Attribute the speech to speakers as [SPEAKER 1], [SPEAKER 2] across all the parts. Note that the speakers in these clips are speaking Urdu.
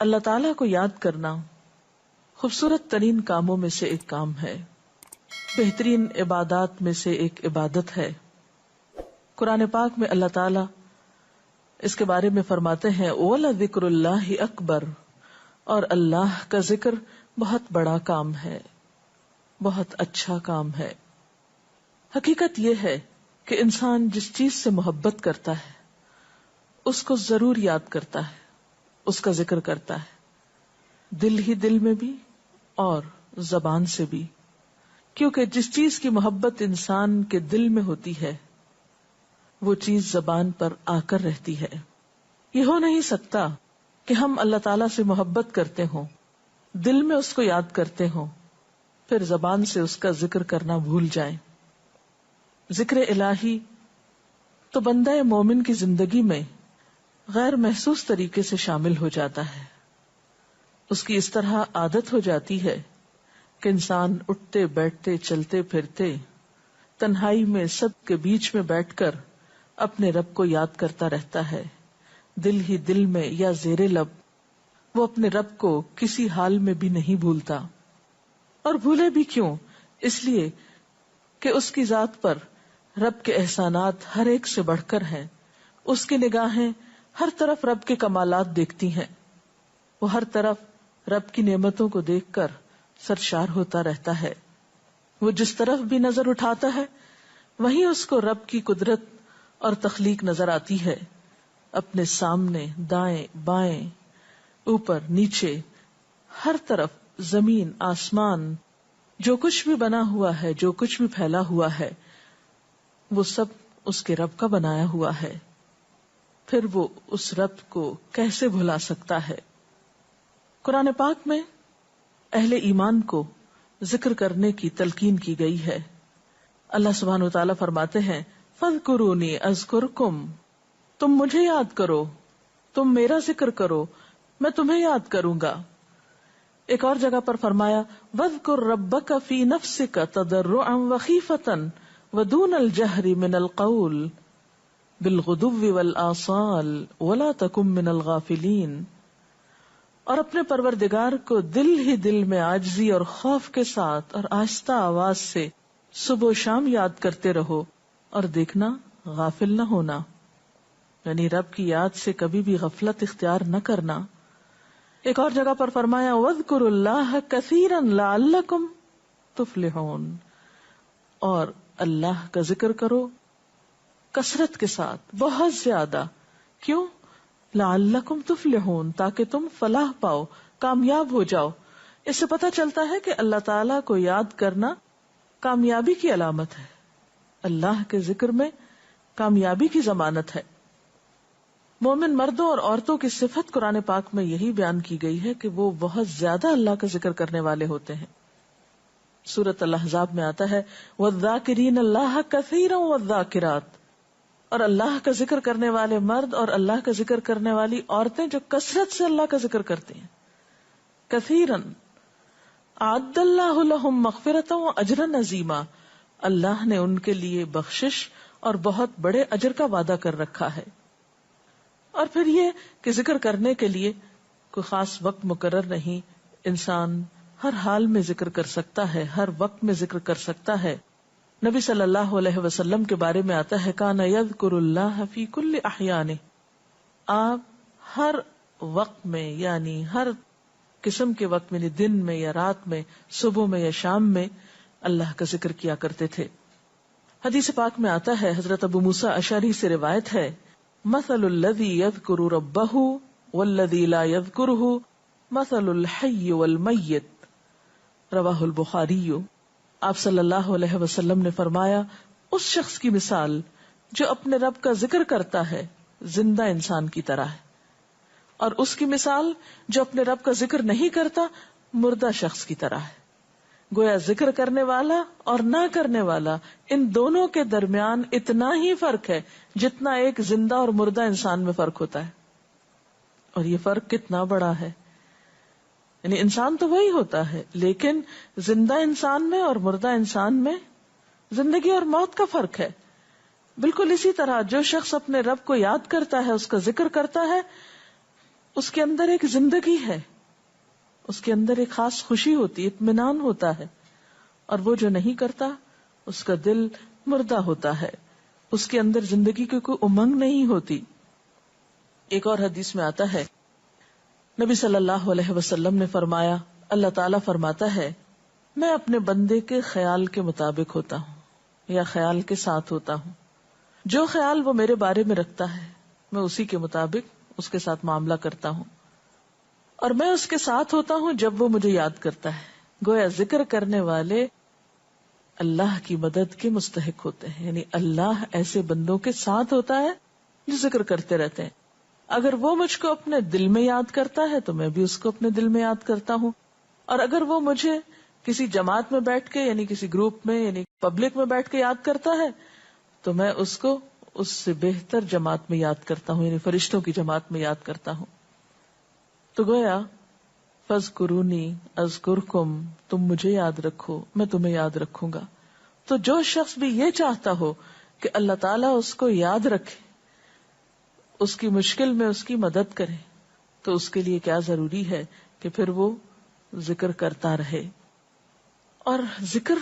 [SPEAKER 1] اللہ تعالیٰ کو یاد کرنا خوبصورت ترین کاموں میں سے ایک کام ہے، بہترین عبادات میں سے ایک عبادت ہے۔ قرآن پاک میں اللہ تعالیٰ اس کے بارے میں فرماتے ہیں وَلَذِكْرُ اللَّهِ أَكْبَرُ، اور اللہ کا ذکر بہت بڑا کام ہے، بہت اچھا کام ہے۔ حقیقت یہ ہے کہ انسان جس چیز سے محبت کرتا ہے اس کو ضرور یاد کرتا ہے، اس کا ذکر کرتا ہے، دل ہی دل میں بھی اور زبان سے بھی، کیونکہ جس چیز کی محبت انسان کے دل میں ہوتی ہے وہ چیز زبان پر آ کر رہتی ہے۔ یہ ہو نہیں سکتا کہ ہم اللہ تعالیٰ سے محبت کرتے ہوں، دل میں اس کو یاد کرتے ہوں، پھر زبان سے اس کا ذکر کرنا بھول جائیں۔ ذکر الہی تو بندہ مومن کی زندگی میں غیر محسوس طریقے سے شامل ہو جاتا ہے، اس کی اس طرح عادت ہو جاتی ہے کہ انسان اٹھتے بیٹھتے چلتے پھرتے تنہائی میں سب کے بیچ میں بیٹھ کر اپنے رب کو یاد کرتا رہتا ہے، دل ہی دل میں یا زیر لب وہ اپنے رب کو کسی حال میں بھی نہیں بھولتا۔ اور بھولے بھی کیوں؟ اس لیے کہ اس کی ذات پر رب کے احسانات ہر ایک سے بڑھ کر ہیں، اس کی نگاہیں ہر طرف رب کے کمالات دیکھتی ہیں، وہ ہر طرف رب کی نعمتوں کو دیکھ کر سرشار ہوتا رہتا ہے۔ وہ جس طرف بھی نظر اٹھاتا ہے وہیں اس کو رب کی قدرت اور تخلیق نظر آتی ہے، اپنے سامنے، دائیں بائیں، اوپر نیچے، ہر طرف زمین آسمان، جو کچھ بھی بنا ہوا ہے، جو کچھ بھی پھیلا ہوا ہے، وہ سب اس کے رب کا بنایا ہوا ہے، پھر وہ اس رب کو کیسے بھلا سکتا ہے؟ قرآن پاک میں اہل ایمان کو ذکر کرنے کی تلقین کی گئی ہے۔ اللہ سبحانہ وتعالیٰ فرماتے ہیں فَاذْكُرُونِي أَذْكُرْكُمْ، تم مجھے یاد کرو، تم میرا ذکر کرو، میں تمہیں یاد کروں گا۔ ایک اور جگہ پر فرمایا وَاذْكُرْ رَبَّكَ فِي نَفْسِكَ تَضَرُّعًا وَخِيفَةً وَدُونَ الْجَهْرِ مِنَ الْقَوْلِ بِالْغُدُوِّ وَالْآصَالِ وَلَا تَكُن مِّنَ الْغَافِلِينَ، اور اپنے پروردگار کو دل ہی دل میں عاجزی اور خوف کے ساتھ اور آہستہ آواز سے صبح و شام یاد کرتے رہو، اور دیکھنا غافل نہ ہونا، یعنی رب کی یاد سے کبھی بھی غفلت اختیار نہ کرنا۔ ایک اور جگہ پر فرمایا وَاذْكُرُوا اللَّهَ كَثِيرًا لَعَلَّكُمْ تُفْلِحُونَ، اور اللہ کا ذکر کرو کثرت کے ساتھ، بہت زیادہ، کیوں؟ لعلکم تفلحون، تاکہ تم فلاح پاؤ، کامیاب ہو جاؤ۔ اس سے پتہ چلتا ہے کہ اللہ تعالیٰ کو یاد کرنا کامیابی کی علامت ہے، اللہ کے ذکر میں کامیابی کی ضمانت ہے۔ مومن مردوں اور عورتوں کی صفت قرآن پاک میں یہی بیان کی گئی ہے کہ وہ بہت زیادہ اللہ کا ذکر کرنے والے ہوتے ہیں۔ سورۃ الاحزاب میں آتا ہے وَالذَّاكِرِينَ اللَّهَ كَثِيرًا وَالذَّاكِرَاتِ، اور اللہ کا ذکر کرنے والے مرد اور اللہ کا ذکر کرنے والی عورتیں جو کثرت سے اللہ کا ذکر کرتے ہیں۔ کثیرن اعد اللہ لہم مغفرۃ واجرا عظیما، اللہ نے ان کے لیے بخشش اور بہت بڑے اجر کا وعدہ کر رکھا ہے۔ اور پھر یہ کہ ذکر کرنے کے لیے کوئی خاص وقت مقرر نہیں، انسان ہر حال میں ذکر کر سکتا ہے، ہر وقت میں ذکر کر سکتا ہے۔ نبی صلی اللہ علیہ وسلم کے بارے میں آتا ہے کان یذکر اللہ فی کل احیانہ، آپ ہر وقت میں، یعنی ہر قسم کے وقت میں، یعنی دن میں یا رات میں، صبح میں یا شام میں اللہ کا ذکر کیا کرتے تھے۔ حدیث پاک میں آتا ہے، حضرت ابو موسیٰ اشعری سے روایت ہے مثل الذی یذکر ربہ والذی لا یذکرہ مثل الحی والمیت، رواہ البخاری۔ آپ صلی اللہ علیہ وسلم نے فرمایا اس شخص کی مثال جو اپنے رب کا ذکر کرتا ہے زندہ انسان کی طرح ہے، اور اس کی مثال جو اپنے رب کا ذکر نہیں کرتا مردہ شخص کی طرح ہے۔ گویا ذکر کرنے والا اور نہ کرنے والا، ان دونوں کے درمیان اتنا ہی فرق ہے جتنا ایک زندہ اور مردہ انسان میں فرق ہوتا ہے۔ اور یہ فرق کتنا بڑا ہے، یعنی انسان تو وہی ہوتا ہے، لیکن زندہ انسان میں اور مردہ انسان میں زندگی اور موت کا فرق ہے۔ بالکل اسی طرح جو شخص اپنے رب کو یاد کرتا ہے، اس کا ذکر کرتا ہے، اس کے اندر ایک زندگی ہے، اس کے اندر ایک خاص خوشی ہوتی ہے، اطمینان ہوتا ہے، اور وہ جو نہیں کرتا اس کا دل مردہ ہوتا ہے، اس کے اندر زندگی کی کوئی امنگ نہیں ہوتی. ایک اور حدیث میں آتا ہے، نبی صلی اللہ علیہ وسلم نے فرمایا، اللہ تعالیٰ فرماتا ہے میں اپنے بندے کے خیال کے مطابق ہوتا ہوں یا خیال کے ساتھ ہوتا ہوں. جو خیال وہ میرے بارے میں رکھتا ہے میں اسی کے مطابق اس کے ساتھ معاملہ کرتا ہوں، اور میں اس کے ساتھ ہوتا ہوں جب وہ مجھے یاد کرتا ہے. گویا ذکر کرنے والے اللہ کی مدد کے مستحق ہوتے ہیں، یعنی اللہ ایسے بندوں کے ساتھ ہوتا ہے جو ذکر کرتے رہتے ہیں. اگر وہ مجھ کو اپنے دل میں یاد کرتا ہے تو میں بھی اس کو اپنے دل میں یاد کرتا ہوں، اور اگر وہ مجھے کسی جماعت میں بیٹھ کے یعنی کسی گروپ میں یعنی پبلک میں بیٹھ کے یاد کرتا ہے تو میں اس کو اس سے بہتر جماعت میں یاد کرتا ہوں، یعنی فرشتوں کی جماعت میں یاد کرتا ہوں. تو گویا فاذکرونی اذکرکم، تم مجھے یاد رکھو میں تمہیں یاد رکھوں گا. تو جو شخص بھی یہ چاہتا ہو کہ اللہ تعالیٰ اس کو یاد رکھے، اس کی مشکل میں اس کی مدد کرے، تو اس کے لیے کیا ضروری ہے کہ پھر وہ ذکر کرتا رہے. اور ذکر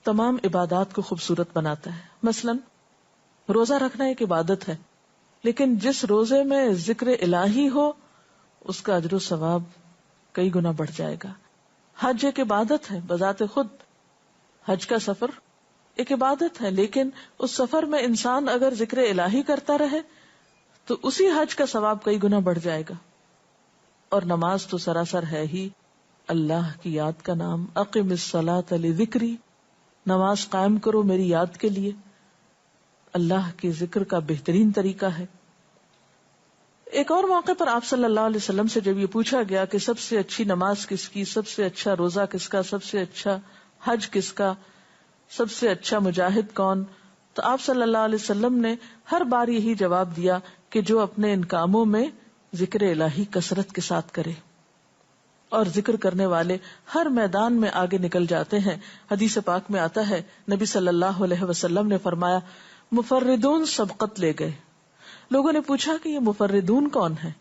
[SPEAKER 1] تمام عبادات کو خوبصورت بناتا ہے. مثلا روزہ رکھنا ایک عبادت ہے، لیکن جس روزے میں ذکر الہی ہو اس کا اجر و ثواب کئی گنا بڑھ جائے گا. حج ایک عبادت ہے بذات خود، حج کا سفر ایک عبادت ہے، لیکن اس سفر میں انسان اگر ذکر الہی کرتا رہے تو اسی حج کا ثواب کئی گنا بڑھ جائے گا. اور نماز تو سراسر ہے ہی اللہ کی یاد کا نام. اقم الصلاۃ لذکری، نماز قائم کرو میری یاد کے لیے. اللہ کے ذکر کا بہترین طریقہ ہے. ایک اور موقع پر آپ صلی اللہ علیہ وسلم سے جب یہ پوچھا گیا کہ سب سے اچھی نماز کس کی، سب سے اچھا روزہ کس کا، سب سے اچھا حج کس کا، سب سے اچھا مجاہد کون، تو آپ صلی اللہ علیہ وسلم نے ہر بار یہی جواب دیا کہ جو اپنے ان کاموں میں ذکر الہی کثرت کے ساتھ کرے. اور ذکر کرنے والے ہر میدان میں آگے نکل جاتے ہیں. حدیث پاک میں آتا ہے نبی صلی اللہ علیہ وسلم نے فرمایا مفردون سبقت لے گئے. لوگوں نے پوچھا کہ یہ مفردون کون ہے؟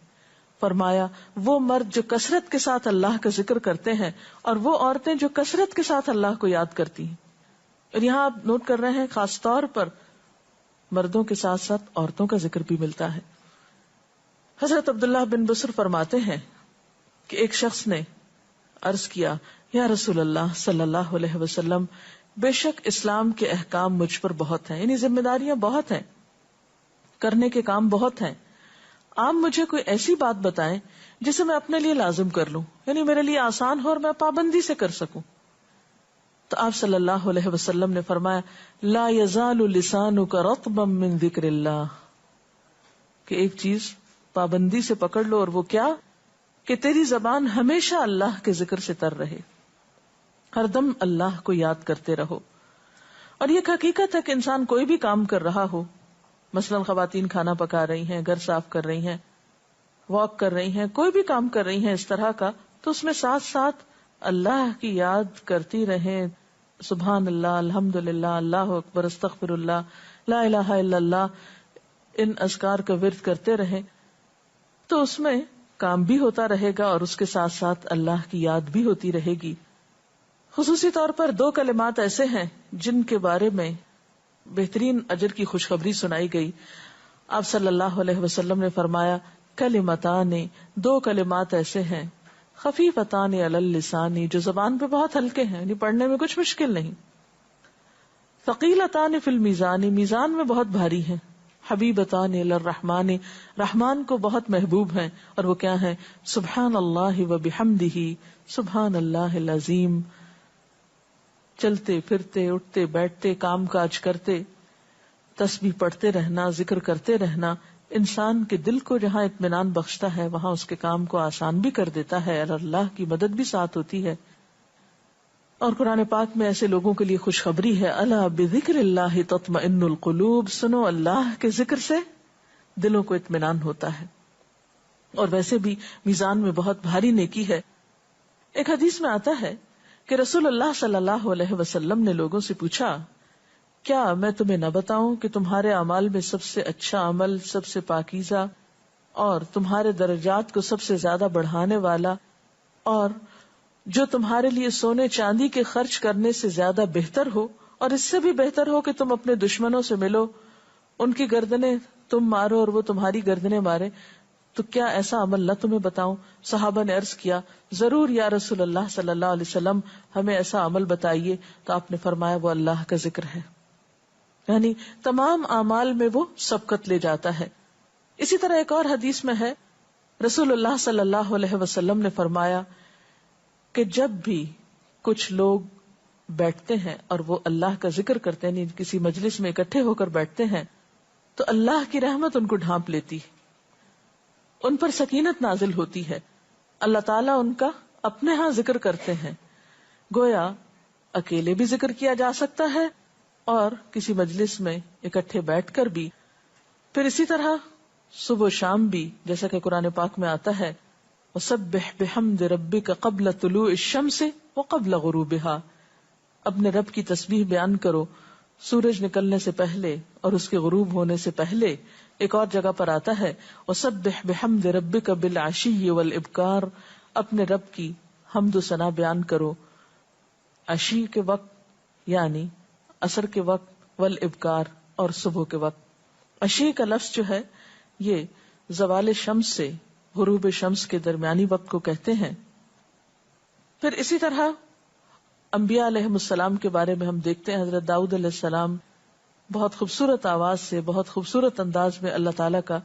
[SPEAKER 1] فرمایا وہ مرد جو کثرت کے ساتھ اللہ کا ذکر کرتے ہیں اور وہ عورتیں جو کثرت کے ساتھ اللہ کو یاد کرتی ہیں. اور یہاں آپ نوٹ کر رہے ہیں خاص طور پر مردوں کے ساتھ ساتھ عورتوں کا ذکر بھی ملتا ہے. حضرت عبداللہ بن بصر فرماتے ہیں کہ ایک شخص نے عرض کیا یا رسول اللہ صلی اللہ علیہ وسلم، بے شک اسلام کے احکام مجھ پر بہت ہیں، یعنی ذمہ داریاں بہت ہیں، کرنے کے کام بہت ہیں. آپ مجھے کوئی ایسی بات بتائیں جسے میں اپنے لیے لازم کر لوں، یعنی میرے لیے آسان ہو اور میں پابندی سے کر سکوں. تو آپ صلی اللہ علیہ وسلم نے فرمایا لا یزال لسانک رطبا من ذکر اللہ، کہ ایک چیز پابندی سے پکڑ لو، اور وہ کیا کہ تیری زبان ہمیشہ اللہ کے ذکر سے تر رہے، ہر دم اللہ کو یاد کرتے رہو. اور یہ حقیقت ہے کہ انسان کوئی بھی کام کر رہا ہو، مثلا خواتین کھانا پکا رہی ہیں، گھر صاف کر رہی ہیں، واک کر رہی ہیں، کوئی بھی کام کر رہی ہیں اس طرح کا، تو اس میں ساتھ ساتھ اللہ کی یاد کرتی رہیں. سبحان اللہ، الحمدللہ، اللہ اکبر، استغفر اللہ، لا الہ الا اللہ، ان اذکار کا ورد کرتے رہیں، تو اس میں کام بھی ہوتا رہے گا اور اس کے ساتھ ساتھ اللہ کی یاد بھی ہوتی رہے گی. خصوصی طور پر 2 کلمات ایسے ہیں جن کے بارے میں بہترین اجر کی خوشخبری سنائی گئی. آپ صلی اللہ علیہ وسلم نے فرمایا کلمتان، 2 کلمات ایسے ہیں خفیفتان علی اللسان، جو زبان پہ بہت ہلکے ہیں، یعنی پڑھنے میں کچھ مشکل نہیں. ثقیلتان فی المیزان، میزان میں بہت بھاری ہیں. حبیبتان الی الرحمن، رحمان کو بہت محبوب ہیں، اور وہ کیا ہیں؟ سبحان اللہ و بحمدہ، سبحان اللہ العظیم. چلتے پھرتے، اٹھتے بیٹھتے، کام کاج کرتے، تسبیح پڑھتے رہنا، ذکر کرتے رہنا انسان کے دل کو جہاں اطمینان بخشتا ہے وہاں اس کے کام کو آسان بھی کر دیتا ہے، اور اللہ کی مدد بھی ساتھ ہوتی ہے. اور قرآن پاک میں ایسے لوگوں کے لیے خوشخبری ہے، الا بذکر اللہ تطمئن القلوب، سنو اللہ کے ذکر سے دلوں کو اطمینان ہوتا ہے. اور ویسے بھی میزان میں بہت بھاری نیکی ہے. ایک حدیث میں آتا ہے کہ رسول اللہ صلی اللہ علیہ وسلم نے لوگوں سے پوچھا کیا میں تمہیں نہ بتاؤں کہ تمہارے اعمال میں سب سے اچھا عمل، سب سے پاکیزہ، اور تمہارے درجات کو سب سے زیادہ بڑھانے والا، اور جو تمہارے لیے سونے چاندی کے خرچ کرنے سے زیادہ بہتر ہو، اور اس سے بھی بہتر ہو کہ تم اپنے دشمنوں سے ملو، ان کی گردنیں تم مارو اور وہ تمہاری گردنیں مارے، تو کیا ایسا عمل نہ تمہیں بتاؤں؟ صحابہ نے عرض کیا ضرور یا رسول اللہ صلی اللہ علیہ وسلم، ہمیں ایسا عمل بتائیے. تو آپ نے فرمایا وہ اللہ کا ذکر ہے، یعنی تمام اعمال میں وہ سبقت لے جاتا ہے. اسی طرح ایک اور حدیث میں ہے، رسول اللہ صلی اللہ علیہ وسلم نے فرمایا کہ جب بھی کچھ لوگ بیٹھتے ہیں اور وہ اللہ کا ذکر کرتے ہیں، یعنی کسی مجلس میں اکٹھے ہو کر بیٹھتے ہیں، تو اللہ کی رحمت ان کو ڈھانپ لیتی، ان پر سکینت نازل ہوتی ہے. اللہ تعالیٰ ان کا اپنے ہاں ذکر کرتے ہیں. گویا اکیلے بھی ذکر کیا جا سکتا ہے اور کسی مجلس میں اکٹھے بیٹھ کر بھی. پھر اسی طرح صبح و شام بھی، جیسا کہ قرآن پاک میں آتا ہے وَسَبِّحْ بِحَمْدِ رَبِّكَ قَبْلَ طُلُوعِ الشَّمْسِ وَقَبْلَ غُرُوبِهَا، اپنے رب کی تسبیح بیان کرو سورج نکلنے سے پہلے اور اس کے غروب ہونے سے پہلے. ایک اور جگہ پر آتا ہے وَسَبِّحْ بِحَمْدِ رَبِّكَ بِالْعَشِيِّ وَالْإِبْكَارِ، اپنے رب کی حمد و ثنا بیان کرو عشی کے وقت یعنی عصر کے وقت، والابکار اور صبح کے وقت. عشی کا لفظ جو ہے یہ زوال شمس سے غروب شمس کے درمیانی وقت کو کہتے ہیں. پھر اسی طرح انبیاء علیہ السلام کے بارے میں ہم دیکھتے ہیں، حضرت داؤد علیہ السلام بہت خوبصورت آواز سے، بہت خوبصورت انداز میں اللہ تعالیٰ کا